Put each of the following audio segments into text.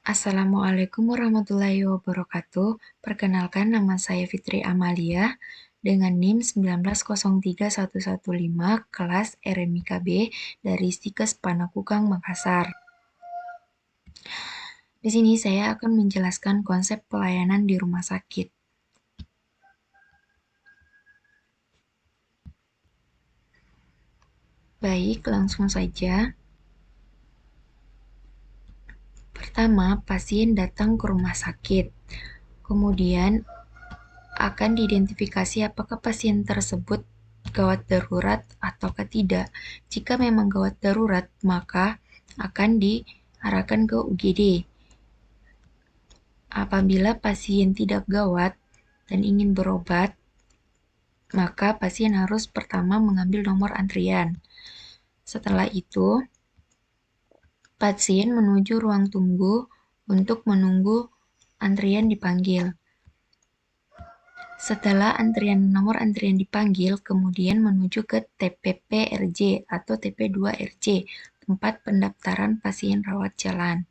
Assalamualaikum warahmatullahi wabarakatuh. Perkenalkan, nama saya Fitri Amalia dengan NIM 1903115 kelas RMIKB dari Stikes Panakukang, Makassar. Di sini saya akan menjelaskan konsep pelayanan di rumah sakit. Baik, langsung saja. Pertama, pasien datang ke rumah sakit. Kemudian akan diidentifikasi apakah pasien tersebut gawat darurat ataukah tidak. Jika memang gawat darurat, maka akan diarahkan ke UGD. Apabila pasien tidak gawat dan ingin berobat, maka pasien harus pertama mengambil nomor antrian. Setelah itu, pasien menuju ruang tunggu untuk menunggu antrian dipanggil. Setelah nomor antrian dipanggil, kemudian menuju ke TPP-RJ atau TP2RJ, tempat pendaftaran pasien rawat jalan.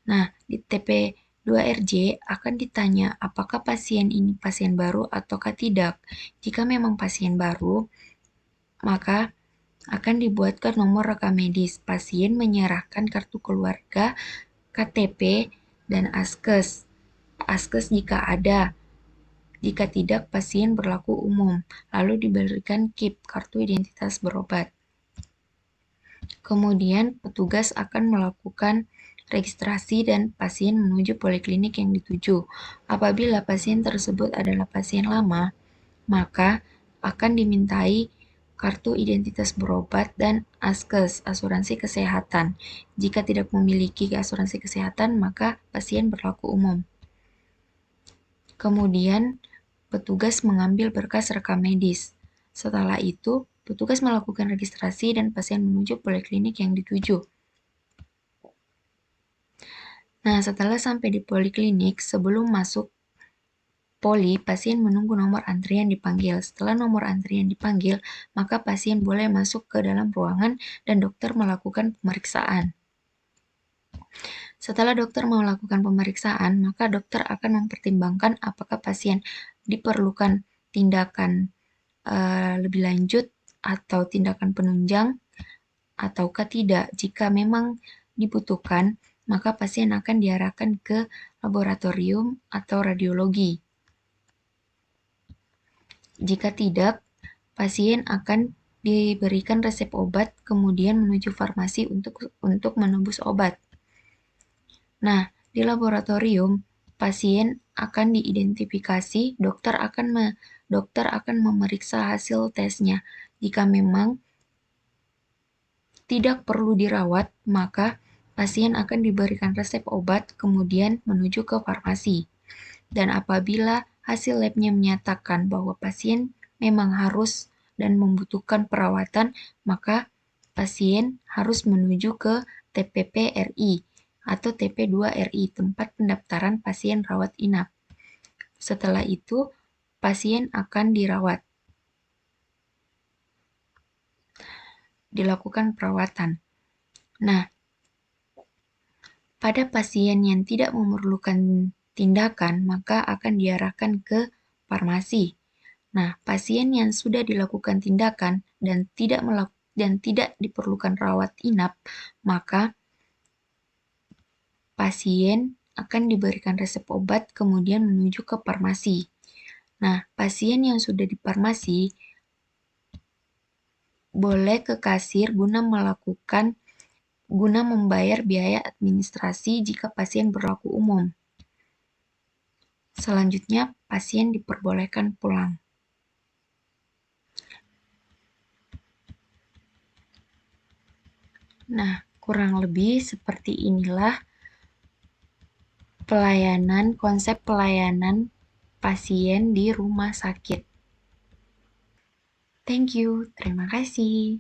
Nah, di TP2RJ akan ditanya apakah pasien ini pasien baru ataukah tidak. Jika memang pasien baru, maka akan dibuatkan nomor rekam medis. Pasien menyerahkan kartu keluarga, KTP, dan askes. Askes jika ada. Jika tidak, pasien berlaku umum, lalu diberikan KIP, kartu identitas berobat. Kemudian, petugas akan melakukan registrasi dan pasien menuju poliklinik yang dituju. Apabila pasien tersebut adalah pasien lama, maka akan dimintai kartu identitas berobat dan askes, asuransi kesehatan. Jika tidak memiliki asuransi kesehatan, maka pasien berlaku umum. Kemudian, petugas mengambil berkas rekam medis. Setelah itu, petugas melakukan registrasi dan pasien menuju poliklinik yang dituju. Nah, setelah sampai di poliklinik, sebelum masuk poli, pasien menunggu nomor antrian dipanggil. Setelah nomor antrian dipanggil, maka pasien boleh masuk ke dalam ruangan dan dokter melakukan pemeriksaan. Setelah dokter melakukan pemeriksaan, maka dokter akan mempertimbangkan apakah pasien diperlukan tindakan lebih lanjut atau tindakan penunjang ataukah tidak. Jika memang dibutuhkan, maka pasien akan diarahkan ke laboratorium atau radiologi. Jika tidak, pasien akan diberikan resep obat, kemudian menuju farmasi untuk menebus obat. Nah, di laboratorium, pasien akan diidentifikasi, dokter akan memeriksa hasil tesnya. Jika memang tidak perlu dirawat, maka pasien akan diberikan resep obat, kemudian menuju ke farmasi. Dan apabila hasil labnya menyatakan bahwa pasien memang harus dan membutuhkan perawatan, maka pasien harus menuju ke TPP-RI atau TP2RI, tempat pendaftaran pasien rawat inap. Setelah itu, pasien akan dilakukan perawatan. Nah, pada pasien yang tidak memerlukan tindakan, maka akan diarahkan ke farmasi. Nah, pasien yang sudah dilakukan tindakan dan tidak diperlukan rawat inap, maka pasien akan diberikan resep obat kemudian menuju ke farmasi. Nah, pasien yang sudah di farmasi boleh ke kasir guna membayar biaya administrasi jika pasien berlaku umum. Selanjutnya, pasien diperbolehkan pulang. Nah, kurang lebih seperti inilah konsep pelayanan pasien di rumah sakit. Thank you, terima kasih.